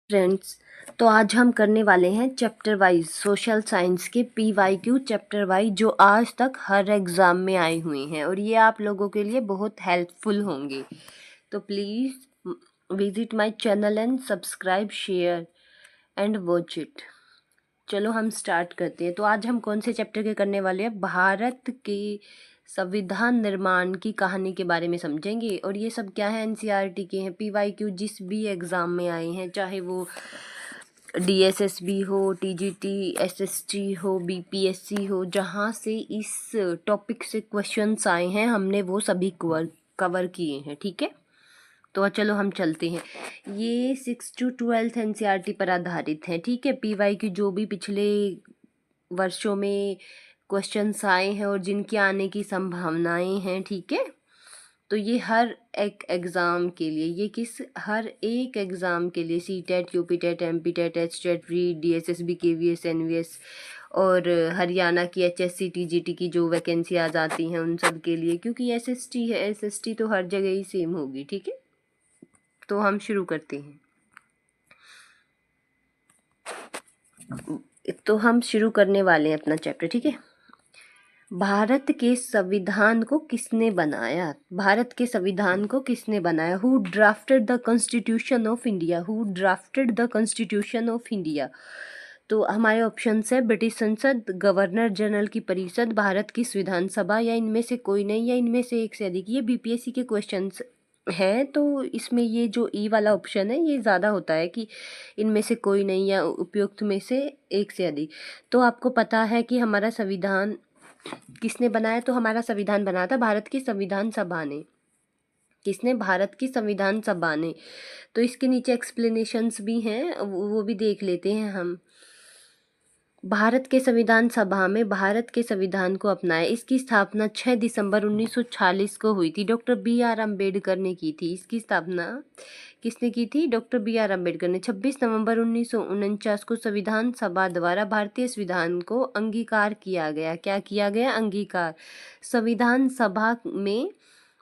Friends, तो आज हम करने वाले हैं चैप्टर वाइज सोशल साइंस के PYQ चैप्टर वाइज जो आज तक हर एग्ज़ाम में आए हुए हैं और ये आप लोगों के लिए बहुत हेल्पफुल होंगे। तो please visit my channel and subscribe, share and watch it. चलो हम स्टार्ट करते हैं। तो आज हम कौन से चैप्टर के करने वाले हैं? भारत के संविधान निर्माण की कहानी के बारे में समझेंगे। और ये सब क्या है? NCERT के हैं। PYQ जिस भी एग्ज़ाम में आए हैं, चाहे वो DSSB हो, TGT, SST हो, BPSC हो, जहाँ से इस टॉपिक से क्वेश्चंस आए हैं हमने वो सभी कवर किए हैं। ठीक है, तो चलो हम चलते हैं। ये 6 to 12 NCERT पर आधारित है। ठीक है, PYQ जो भी पिछले वर्षों में क्वेश्चंस आए हैं और जिनके आने की संभावनाएं हैं। ठीक है, तो ये हर एक एग्ज़ाम के लिए, हर एक एग्ज़ाम के लिए, CTET, UPTET, MPTET, HTET, REET, DSSB, KVS, NVS और हरियाणा की HSC, TGT की जो वैकेंसी आ जाती हैं उन सब के लिए, क्योंकि SST है, SST तो हर जगह ही सेम होगी। ठीक है, तो हम शुरू करते हैं। तो हम शुरू करने वाले हैं अपना चैप्टर। ठीक है, भारत के संविधान को किसने बनाया? भारत के संविधान को किसने बनाया? Who drafted the constitution of India? Who drafted the constitution of India? तो हमारे ऑप्शंस है ब्रिटिश संसद, गवर्नर जनरल की परिषद, भारत की संविधान सभा, या इनमें से कोई नहीं, या इनमें से एक से अधिक। ये BPSC के क्वेश्चंस हैं, तो इसमें ये जो ई वाला ऑप्शन है ये ज़्यादा होता है कि इनमें से कोई नहीं या उपयुक्त में से एक से अधिक। तो आपको पता है कि हमारा संविधान किसने बनाया? तो हमारा संविधान बनाया था भारत की संविधान सभा ने। किसने? भारत की संविधान सभा ने। तो इसके नीचे एक्सप्लेनेशंस भी हैं, वो भी देख लेते हैं हम। भारत के संविधान सभा में भारत के संविधान को अपनाया। इसकी स्थापना 6 दिसंबर 1946 को हुई थी। डॉक्टर BR अम्बेडकर ने की थी। इसकी स्थापना किसने की थी? डॉक्टर BR अम्बेडकर ने। 26 नवंबर 1949 को संविधान सभा द्वारा भारतीय संविधान को अंगीकार किया गया। क्या किया गया? अंगीकार। संविधान सभा में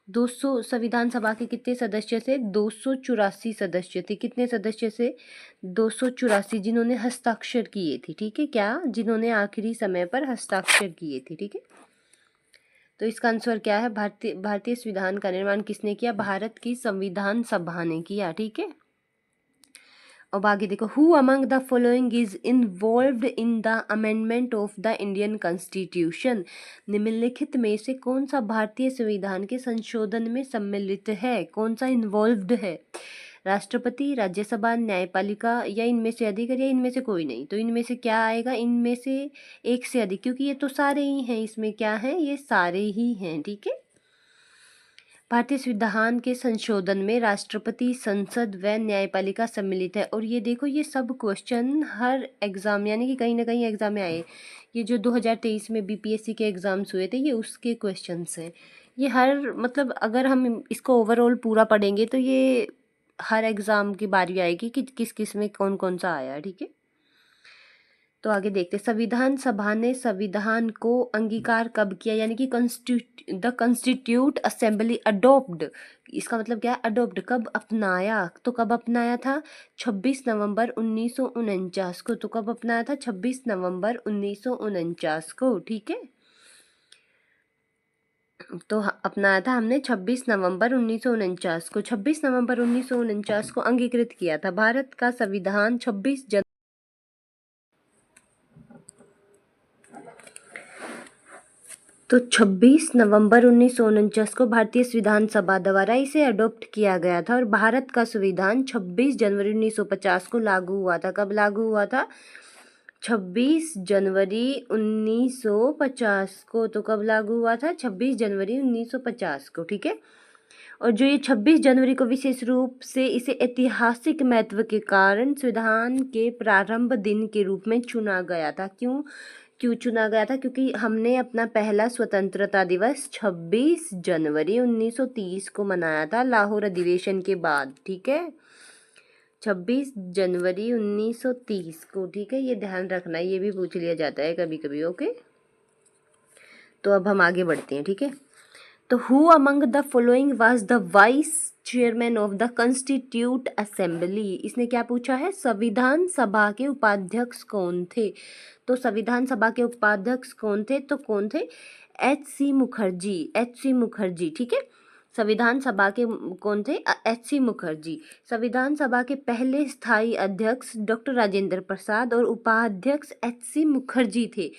200 संविधान सभा के कितने सदस्य थे? 284 सदस्य थे। कितने सदस्य से? 284, जिन्होंने हस्ताक्षर किए थे। ठीक है, क्या? जिन्होंने आखिरी समय पर हस्ताक्षर किए थे। ठीक है, तो इसका आंसर क्या है? भारतीय संविधान का निर्माण किसने किया? भारत की संविधान सभा ने किया। ठीक है, अब आगे देखो। Who among the following is involved in the amendment of the Indian constitution? निम्नलिखित में से कौन सा भारतीय संविधान के संशोधन में सम्मिलित है? कौन सा इन्वॉल्व्ड है? राष्ट्रपति, राज्यसभा, न्यायपालिका, या इनमें से अधिक, या इनमें से कोई नहीं? तो इनमें से क्या आएगा? इनमें से एक से अधिक, क्योंकि ये तो सारे ही हैं। इसमें क्या है? ये सारे ही हैं। ठीक है, भारतीय संविधान के संशोधन में राष्ट्रपति, संसद व न्यायपालिका सम्मिलित है। और ये देखो, ये सब क्वेश्चन हर एग्ज़ाम, यानी कि कहीं ना कहीं एग्ज़ाम में आए। ये जो 2023 में BPSC के एग्ज़ाम्स हुए थे, ये उसके क्वेश्चंस हैं। ये हर, मतलब अगर हम इसको ओवरऑल पूरा पढ़ेंगे तो ये हर एग्ज़ाम की बारी आएगी कि किस किस में कौन कौन सा आया है। ठीक है, तो आगे देखते। संविधान सभा ने संविधान को अंगीकार कब किया? यानी कि द कॉन्स्टिट्यूट असेंबली अडोप्ट। इसका मतलब क्या है? अडोप्ट। कब अपनाया? तो कब अपनाया था? 26 नवंबर 1949 को। तो कब अपनाया था? 26 नवंबर 1949 को। ठीक है, तो अपनाया था हमने 26 नवंबर 1949 को। 26 नवंबर 1949 को अंगीकृत किया था भारत का संविधान। 26 नवंबर 1949 को भारतीय संविधान सभा द्वारा इसे अडॉप्ट किया गया था। और भारत का संविधान 26 जनवरी 1950 को लागू हुआ था। कब लागू हुआ था? 26 जनवरी 1950 को। तो कब लागू हुआ था? 26 जनवरी 1950 को। ठीक है, और जो ये 26 जनवरी को विशेष रूप से इसे ऐतिहासिक महत्व के कारण संविधान के प्रारंभ दिन के रूप में चुना गया था। क्यों चुना गया था? क्योंकि हमने अपना पहला स्वतंत्रता दिवस 26 जनवरी 1930 को मनाया था, लाहौर अधिवेशन के बाद। ठीक है, 26 जनवरी 1930 को। ठीक है, ये ध्यान रखना, ये भी पूछ लिया जाता है कभी कभी। ओके, तो अब हम आगे बढ़ते हैं। ठीक है, तो who among the following was the vice chairman of the constitute assembly. इसने क्या पूछा है, संविधान सभा के उपाध्यक्ष कौन थे। तो संविधान सभा के उपाध्यक्ष कौन थे, तो कौन थे, एच.सी. मुखर्जी, एच.सी. मुखर्जी, ठीक है। संविधान सभा के कौन थे, एच.सी. मुखर्जी। संविधान सभा के पहले स्थायी अध्यक्ष डॉक्टर राजेंद्र प्रसाद और उपाध्यक्ष एच.सी. मुखर्जी थे।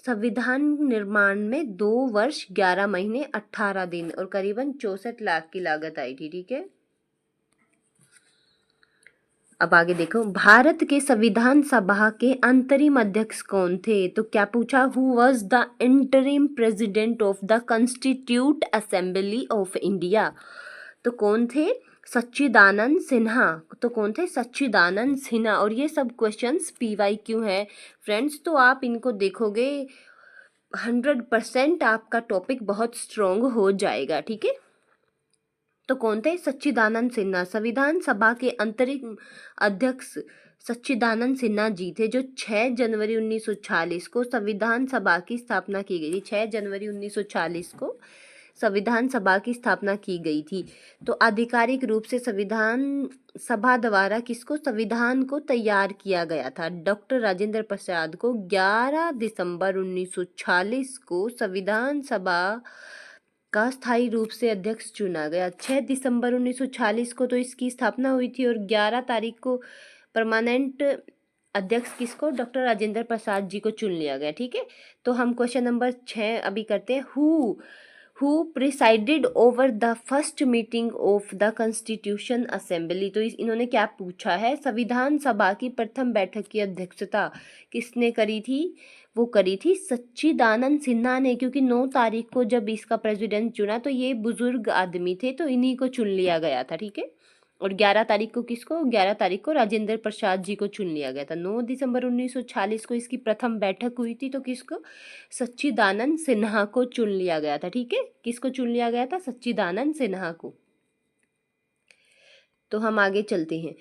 संविधान निर्माण में 2 वर्ष 11 महीने 18 दिन और करीबन 64 लाख की लागत आई थी, ठीक है। अब आगे देखो, भारत के संविधान सभा के अंतरिम अध्यक्ष कौन थे। तो क्या पूछा, who was the interim president of the constitute assembly of India. तो कौन थे, सच्चिदानंद सिन्हा। तो कौन थे, सच्चिदानंद सिन्हा। और ये सब क्वेश्चंस PYQ हैं फ्रेंड्स, तो आप इनको देखोगे 100% आपका टॉपिक बहुत स्ट्रॉन्ग हो जाएगा, ठीक है। तो कौन थे, सच्चिदानंद सिन्हा। संविधान सभा के अंतरिम अध्यक्ष सच्चिदानंद सिन्हा जी थे, जो 6 जनवरी 1940 को संविधान सभा की स्थापना की गई थी। 6 जनवरी 1940 को संविधान सभा की स्थापना की गई थी। तो आधिकारिक रूप से संविधान सभा द्वारा किसको, संविधान को तैयार किया गया था। डॉक्टर राजेंद्र प्रसाद को 11 दिसंबर 1940 को संविधान सभा का स्थायी रूप से अध्यक्ष चुना गया। 6 दिसंबर 1940 को तो इसकी स्थापना हुई थी और 11 तारीख को परमानेंट अध्यक्ष किसको, डॉक्टर राजेंद्र प्रसाद जी को चुन लिया गया, ठीक है। तो हम क्वेश्चन नंबर 6 अभी करते हैं। Who presided over the first meeting of the constitution assembly. तो इन्होंने क्या पूछा है, संविधान सभा की प्रथम बैठक की अध्यक्षता किसने करी थी, वो करी थी सच्चिदानंद सिन्हा ने, क्योंकि 9 तारीख को जब इसका प्रेसिडेंट चुना तो ये बुजुर्ग आदमी थे, तो इन्हीं को चुन लिया गया था, ठीक है। और 11 तारीख को किसको, 11 तारीख को राजेंद्र प्रसाद जी को चुन लिया गया था। 9 दिसंबर 1940 को इसकी प्रथम बैठक हुई थी, तो किसको, सच्चिदानंद सिन्हा को चुन लिया गया था, ठीक है। किसको चुन लिया गया था, सच्चिदानंद सिन्हा को। तो हम आगे चलते हैं।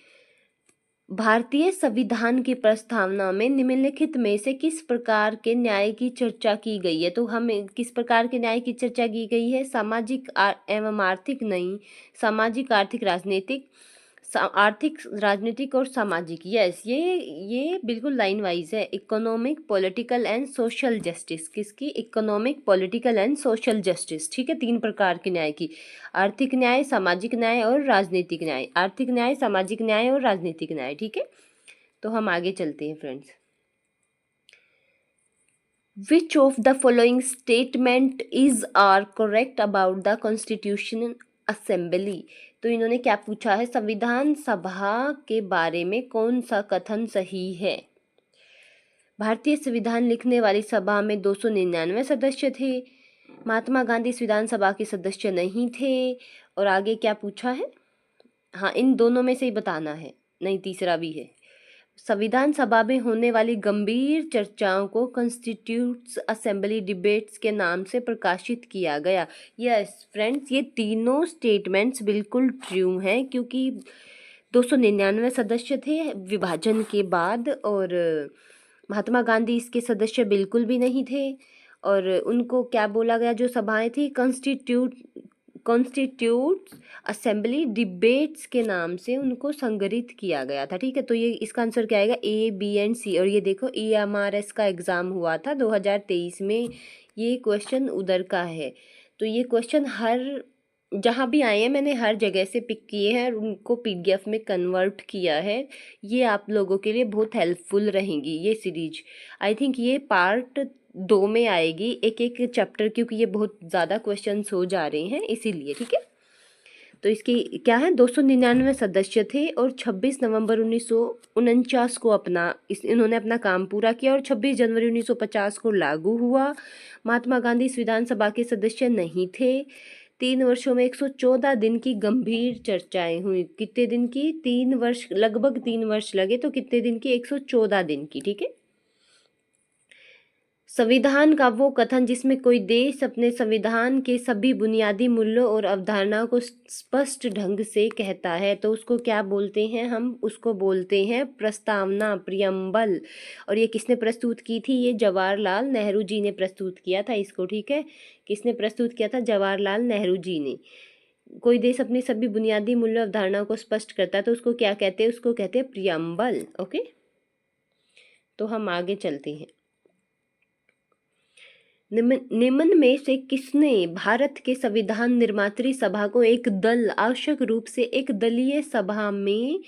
भारतीय संविधान की प्रस्तावना में निम्नलिखित में से किस प्रकार के न्याय की चर्चा की गई है। तो हम किस प्रकार के न्याय की चर्चा की गई है, सामाजिक एवं आर्थिक नहीं, सामाजिक आर्थिक राजनीतिक, आर्थिक राजनीतिक और सामाजिक। यस, ये बिल्कुल लाइन वाइज है। Economic, political and social justice, किसकी, economic, political and social justice, ठीक है। 3 प्रकार के न्याय की, आर्थिक न्याय, सामाजिक न्याय और राजनीतिक न्याय। आर्थिक न्याय, सामाजिक न्याय और राजनीतिक न्याय, ठीक है। तो हम आगे चलते हैं friends. Which of the following statement is are correct about the Constitutional Assembly? तो इन्होंने क्या पूछा है, संविधान सभा के बारे में कौन सा कथन सही है। भारतीय संविधान लिखने वाली सभा में 299 सदस्य थे। महात्मा गांधी संविधान सभा के सदस्य नहीं थे। और आगे क्या पूछा है, हाँ इन दोनों में से ही बताना है, नहीं तीसरा भी है। संविधान सभा में होने वाली गंभीर चर्चाओं को कॉन्स्टिट्यूट असेंबली डिबेट्स के नाम से प्रकाशित किया गया। यस फ्रेंड्स, ये तीनों स्टेटमेंट्स बिल्कुल ट्रू हैं, क्योंकि 299 सदस्य थे विभाजन के बाद, और महात्मा गांधी इसके सदस्य बिल्कुल भी नहीं थे। और उनको क्या बोला गया, जो सभाएं थी कॉन्स्टिट्यूट असेंबली डिबेट्स के नाम से उनको संग्रहित किया गया था, ठीक है। तो ये इसका आंसर क्या आएगा, A, B एंड C। और ये देखो EMRS का एग्ज़ाम हुआ था 2023 में, ये क्वेश्चन उधर का है। तो ये क्वेश्चन हर जहाँ भी आए हैं मैंने हर जगह से पिक किए हैं और उनको PDF में कन्वर्ट किया है। ये आप लोगों के लिए बहुत हेल्पफुल रहेंगी ये सीरीज। आई थिंक ये पार्ट 2 में आएगी, एक एक चैप्टर, क्योंकि ये बहुत ज़्यादा क्वेश्चंस हो जा रहे हैं इसीलिए, ठीक है। तो इसकी क्या है, 299 सदस्य थे और 26 नवंबर 1949 को इन्होंने अपना काम पूरा किया और 26 जनवरी 1950 को लागू हुआ। महात्मा गांधी संविधान सभा के सदस्य नहीं थे। 3 वर्षों में 114 दिन की गंभीर चर्चाएं हुई। कितने दिन की, 3 वर्ष, लगभग 3 वर्ष लगे, तो कितने दिन की, 114 दिन की, ठीक है। संविधान का वो कथन जिसमें कोई देश अपने संविधान के सभी बुनियादी मूल्यों और अवधारणाओं को स्पष्ट ढंग से कहता है, तो उसको क्या बोलते हैं, हम उसको बोलते हैं प्रस्तावना, प्रियम्बल। और ये किसने प्रस्तुत की थी, ये जवाहरलाल नेहरू जी ने प्रस्तुत किया था इसको, ठीक है। किसने प्रस्तुत किया था, जवाहरलाल नेहरू जी ने। कोई देश अपनी सभी बुनियादी मूल्य अवधारणाओं को स्पष्ट करता है तो उसको क्या कहते हैं? उसको कहते हैं प्रियम्बल। ओके, तो हम आगे चलते हैं। निम्न में से किसने भारत के संविधान निर्मात्री सभा को एक दल, आवश्यक रूप से एक दलीय सभा में,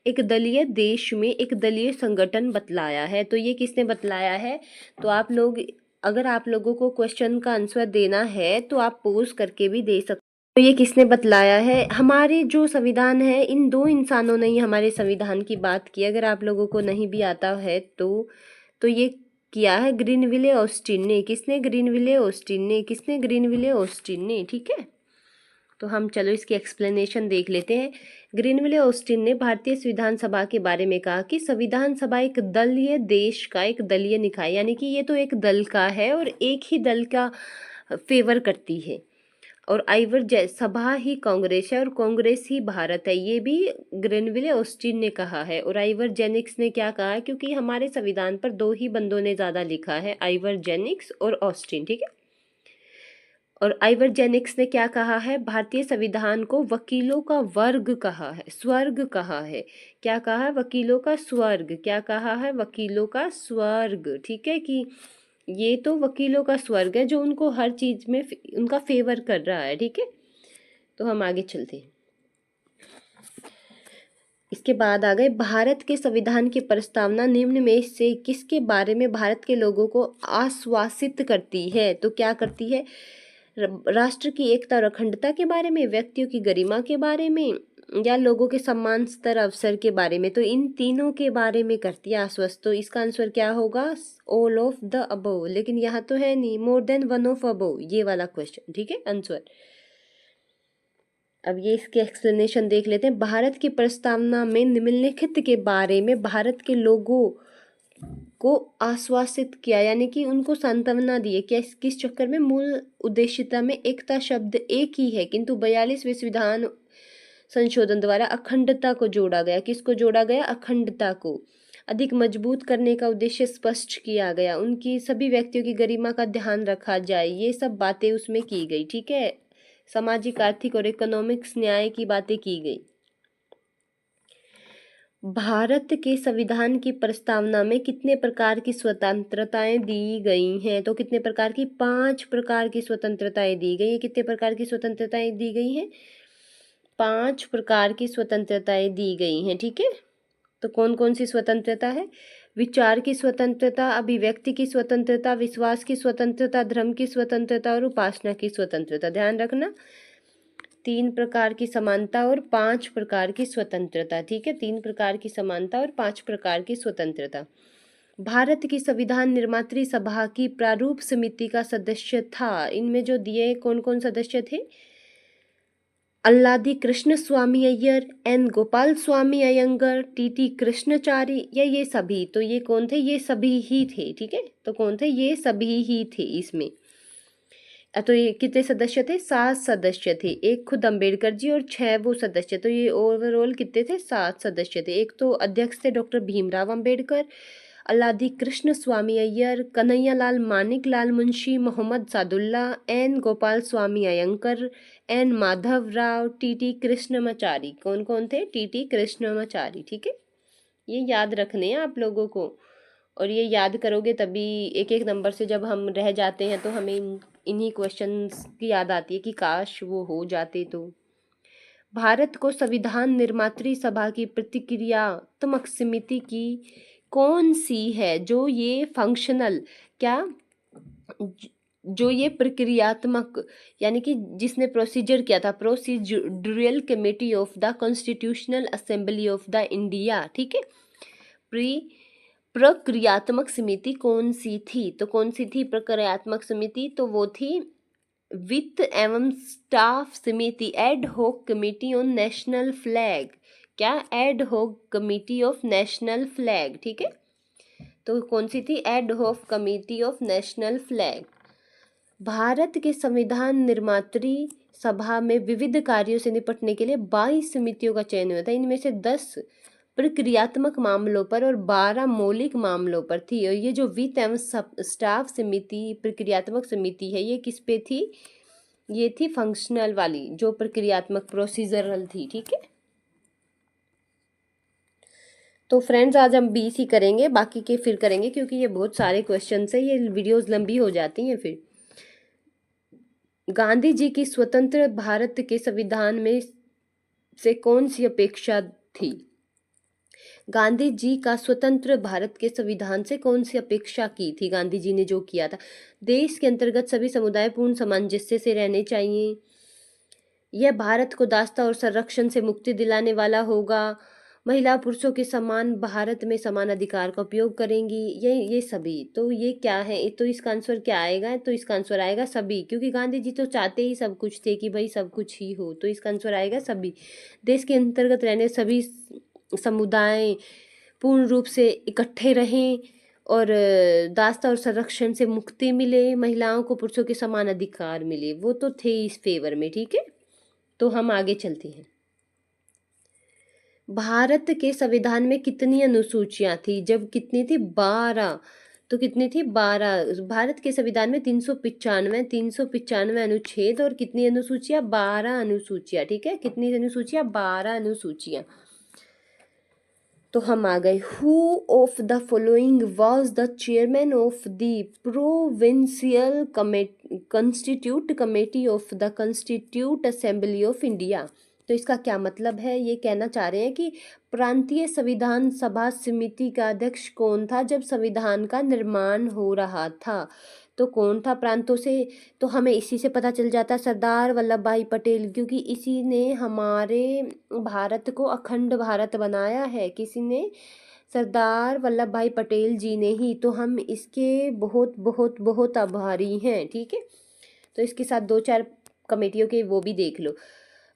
एक दलीय देश में एक दलीय संगठन बतलाया है? तो ये किसने बतलाया है? तो आप लोग, अगर आप लोगों को क्वेश्चन का आंसर देना है तो आप पोज करके भी दे सकते। तो ये किसने बतलाया है? हमारे जो संविधान है, इन दो इंसानों ने ही हमारे संविधान की बात की। अगर आप लोगों को नहीं भी आता है तो ये किया है ग्रीनविले ऑस्टिन ने। किसने? ग्रीनविले ऑस्टिन ने। किसने? ग्रीनविले ऑस्टिन ने। ठीक है, तो हम चलो इसकी एक्सप्लेनेशन देख लेते हैं। ग्रीनविले ऑस्टिन ने भारतीय संविधान सभा के बारे में कहा कि संविधान सभा एक दलीय देश का एक दलीय निकाय, यानी कि ये तो एक दल का है और एक ही दल का फेवर करती है। और आइवर सभा ही कांग्रेस है और कांग्रेस ही भारत है, ये भी ग्रेनविले ऑस्टिन ने कहा है। और आइवर जेनिक्स ने क्या कहा है? क्योंकि हमारे संविधान पर दो ही बंदों ने ज़्यादा लिखा है, आइवर जेनिक्स और ऑस्टिन। ठीक है, और आइवर जेनिक्स ने क्या कहा है? भारतीय संविधान को वकीलों का वर्ग कहा है, स्वर्ग कहा है। क्या कहा है? वकीलों का स्वर्ग। क्या कहा है? वकीलों का स्वर्ग। ठीक है, कि ये तो वकीलों का स्वर्ग है जो उनको हर चीज में उनका फेवर कर रहा है। ठीक है, तो हम आगे चलते हैं। इसके बाद आ गए भारत के संविधान की प्रस्तावना निम्न में से किसके बारे में भारत के लोगों को आश्वासित करती है? तो क्या करती है? राष्ट्र की एकता और अखंडता के बारे में, व्यक्तियों की गरिमा के बारे में, या लोगों के सम्मान स्तर अवसर के बारे में? तो इन तीनों के बारे में करती है आश्वस्त। तो इसका आंसर क्या होगा? All of the above. लेकिन यहाँ तो है नहीं, more than one of above, ये वाला क्वेश्चन। ठीक है, आंसर। अब ये इसके एक्सप्लेनेशन देख लेते हैं। भारत की प्रस्तावना में निम्नलिखित के बारे में भारत के लोगों को आश्वासित किया, यानी कि उनको सांत्वना दी है। क्या? किस चक्कर में? मूल उद्देश्यता में एकता शब्द एक ही है, किंतु 42वें संविधान संशोधन द्वारा अखंडता को जोड़ा गया। किसको जोड़ा गया? अखंडता को। अधिक मजबूत करने का उद्देश्य स्पष्ट किया गया। उनकी सभी व्यक्तियों की गरिमा का ध्यान रखा जाए, ये सब बातें उसमें की गई। ठीक है, सामाजिक, आर्थिक और इकोनॉमिक्स न्याय की बातें की गई। भारत के संविधान की प्रस्तावना में कितने प्रकार की स्वतंत्रताएं दी गई हैं? तो कितने प्रकार की? 5 प्रकार की स्वतंत्रताएं दी गई हैं। कितने प्रकार की स्वतंत्रताएं दी गई हैं? 5 प्रकार की स्वतंत्रताएं दी गई हैं। ठीक है, तो कौन कौन सी स्वतंत्रता है? विचार की स्वतंत्रता, अभिव्यक्ति की स्वतंत्रता, विश्वास की स्वतंत्रता, धर्म की स्वतंत्रता और उपासना की स्वतंत्रता। ध्यान रखना, 3 प्रकार की समानता और 5 प्रकार की स्वतंत्रता। ठीक है, 3 प्रकार की समानता और 5 प्रकार की स्वतंत्रता। भारत की संविधान निर्मात्री सभा की प्रारूप समिति का सदस्य था। इनमें जो दिए कौन कौन सदस्य थे? अल्लादी कृष्ण स्वामी अय्यर, एन गोपाल स्वामी अयंगर, टीटी कृष्णचारी, या ये सभी? तो ये कौन थे? ये सभी ही थे। ठीक है, तो कौन थे? ये सभी ही थे इसमें। तो ये कितने सदस्य थे? 7 सदस्य थे। एक खुद अंबेडकर जी और 6 वो सदस्य। तो ये ओवरऑल कितने थे? 7 सदस्य थे। एक तो अध्यक्ष थे डॉक्टर भीमराव अंबेडकर, अल्लादी कृष्ण स्वामी अय्यर, कन्हैया लाल मानिक लाल Munshi, Mohammad Sadulla, N Gopal Swami अयंकर, N Madhav Rao, TT Krishnamachari. कौन कौन थे? टीटी कृष्णमाचारी। ठीक है, ये याद रखने हैं आप लोगों को, और ये याद करोगे तभी एक एक नंबर से जब हम रह जाते हैं तो हमें इन्हीं क्वेश्चंस की याद आती है कि काश वो हो जाते। तो भारत को संविधान निर्मात्री सभा की प्रतिक्रियात्मक समिति की कौन सी है जो ये फंक्शनल, क्या, जो ये प्रक्रियात्मक, यानी कि जिसने प्रोसीजर किया था, procedural committee of the constitutional assembly of the India. ठीक है, प्रक्रियात्मक समिति कौन सी थी? तो कौन सी थी प्रक्रियात्मक समिति? तो वो थी वित्त एवं स्टाफ समिति, एड होक कमेटी ऑन नेशनल फ्लैग। क्या? एड होक कमेटी ऑफ नेशनल फ्लैग। ठीक है, तो कौन सी थी? एड होक committee of national flag. Bharat के संविधान निर्मात्री सभा में विविध कार्यों से निपटने के लिए 22 समितियों का चयन हुआ था। इनमें से 10 प्रक्रियात्मक मामलों पर और 12 मौलिक मामलों पर थी। और ये जो वित्त एवं स्टाफ समिति प्रक्रियात्मक समिति है, ये किस पे थी? ये थी फंक्शनल वाली, जो प्रक्रियात्मक प्रोसीजरल थी, ठीक है। तो फ्रेंड्स आज हम 20 ही करेंगे, बाकी के फिर करेंगे क्योंकि ये बहुत सारे क्वेश्चन है, ये वीडियोस लंबी हो जाती हैं फिर। गांधी जी की स्वतंत्र भारत के संविधान में से कौन सी अपेक्षा थी? गांधी जी का स्वतंत्र भारत के संविधान से कौन सी अपेक्षा की थी? गांधी जी ने जो किया था, देश के अंतर्गत सभी समुदाय पूर्ण सामंजस्य से रहने चाहिए, यह भारत को दासता और संरक्षण से मुक्ति दिलाने वाला होगा, महिला पुरुषों के समान भारत में समान अधिकार का उपयोग करेंगी, ये सभी। तो ये क्या है, तो इसका आंसर क्या आएगा? तो इसका आंसर आएगा सभी, क्योंकि गांधी जी तो चाहते ही सब कुछ थे कि भाई सब कुछ ही हो, तो इसका आंसर आएगा सभी। देश के अंतर्गत रहने सभी समुदाय पूर्ण रूप से इकट्ठे रहें और दासता और संरक्षण से मुक्ति मिले, महिलाओं को पुरुषों के समान अधिकार मिले, वो तो थे इस फेवर में, ठीक है। तो हम आगे चलते हैं। भारत के संविधान में कितनी अनुसूचियां थी? जब कितनी थी? 12। तो कितनी थी? 12। भारत के संविधान में 395 अनुच्छेद और कितनी अनुसूचियां? 12 अनुसूचियां, ठीक है। कितनी अनुसूचियां? 12 अनुसूचियां। तो हम आ गए। Who of the following was the chairman of the provincial constitute committee of the constitute assembly of India? तो इसका क्या मतलब है? ये कहना चाह रहे हैं कि प्रांतीय संविधान सभा समिति का अध्यक्ष कौन था जब संविधान का निर्माण हो रहा था? तो कौन था प्रांतों से? तो हमें इसी से पता चल जाता, सरदार वल्लभ भाई पटेल, क्योंकि इसी ने हमारे भारत को अखंड भारत बनाया है। किसी ने? सरदार वल्लभ भाई पटेल जी ने ही। तो हम इसके बहुत बहुत बहुत आभारी हैं, ठीक है। तो इसके साथ 2-4 कमेटियों के वो भी देख लो।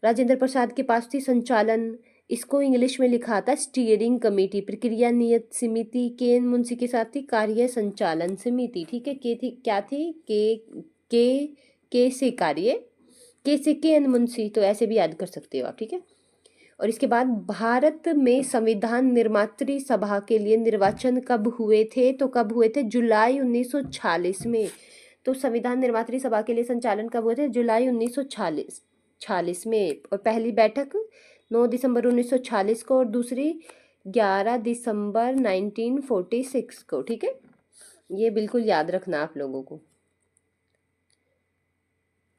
राजेंद्र प्रसाद के पास थी संचालन, इसको इंग्लिश में लिखा था स्टीयरिंग कमेटी। प्रक्रिया नियत समिति के एन मुंशी के साथ थी कार्य संचालन समिति, ठीक है। के थी, क्या थी? के से कार्य, के से के एन मुंशी, तो ऐसे भी याद कर सकते हो आप, ठीक है। और इसके बाद भारत में संविधान निर्मात्री सभा के लिए निर्वाचन कब हुए थे? तो कब हुए थे? जुलाई 1946 में। तो संविधान निर्मात्री सभा के लिए संचालन कब हुए थे? जुलाई 1946 में। और पहली बैठक 9 दिसंबर 1946 को और दूसरी 11 दिसंबर 1946 को, ठीक है। ये बिल्कुल याद रखना आप लोगों को।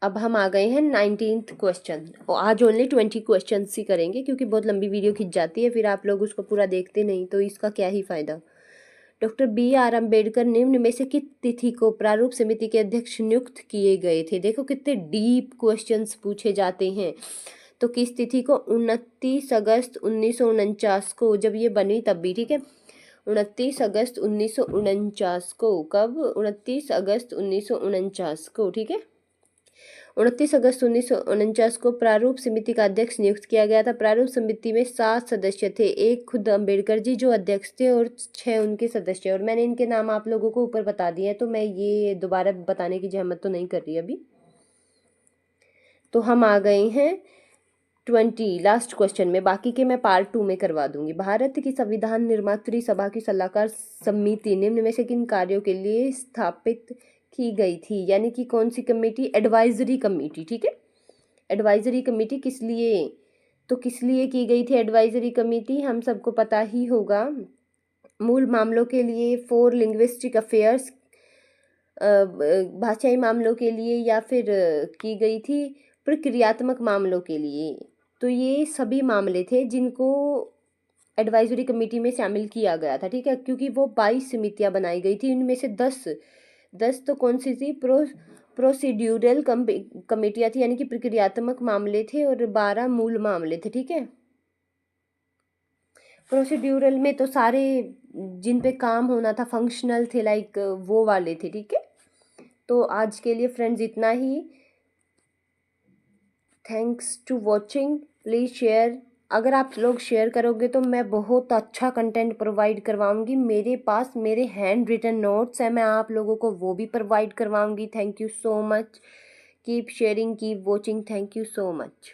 अब हम आ गए हैं 19th क्वेश्चन, और आज ओनली 20 क्वेश्चन ही करेंगे क्योंकि बहुत लंबी वीडियो खिंच जाती है, फिर आप लोग उसको पूरा देखते नहीं, तो इसका क्या ही फायदा। डॉक्टर BR अम्बेडकर निम्न में से किस तिथि को प्रारूप समिति के अध्यक्ष नियुक्त किए गए थे? देखो कितने डीप क्वेश्चंस पूछे जाते हैं। तो किस तिथि को? 29 अगस्त 1949 को, जब ये बनी तब भी, ठीक है। 29 अगस्त 1949 को। कब? 29 अगस्त 1949 को, ठीक है। 29 अगस्त 1949 को प्रारूप समिति का अध्यक्ष नियुक्त किया गया था। प्रारूप समिति में 7 सदस्य थे, एक खुद अम्बेडकर जी जो अध्यक्ष थे और 6 उनके सदस्य, और मैंने इनके नाम आप लोगों को ऊपर बता दिए हैं, तो मैं ये दोबारा बताने की जहमत तो नहीं कर रही अभी। तो हम आ गए हैं 20 लास्ट क्वेश्चन में, बाकी के मैं पार्ट 2 में करवा दूंगी। भारत की संविधान निर्मात्री सभा की सलाहकार समिति निम्न में से किन कार्यों के लिए स्थापित की गई थी? यानी कि कौन सी कमेटी? एडवाइजरी कमेटी, ठीक है। एडवाइजरी कमेटी किस लिए? तो किस लिए की गई थी एडवाइजरी कमेटी? हम सबको पता ही होगा, मूल मामलों के लिए, फॉर लिंग्विस्टिक अफेयर्स, भाषाई मामलों के लिए, या फिर की गई थी प्रक्रियात्मक मामलों के लिए। तो ये सभी मामले थे जिनको एडवाइजरी कमेटी में शामिल किया गया था, ठीक है। क्योंकि वो 22 समितियां बनाई गई थी, इनमें से 10 तो कौन सी थी? प्रोसीड्यूरल कमेटियां थी, यानी कि प्रक्रियात्मक मामले थे, और 12 मूल मामले थे, ठीक है। प्रोसीड्यूरल में तो सारे जिन पे काम होना था फंक्शनल थे, लाइक वो वाले थे, ठीक है। तो आज के लिए फ्रेंड्स इतना ही। Thanks to watching. Please share. अगर आप लोग शेयर करोगे तो मैं बहुत अच्छा कंटेंट प्रोवाइड करवाऊंगी। मेरे पास मेरे हैंड रिटन नोट्स हैं, मैं आप लोगों को वो भी प्रोवाइड करवाऊंगी। Thank you so much. Keep sharing, keep watching. Thank you so much.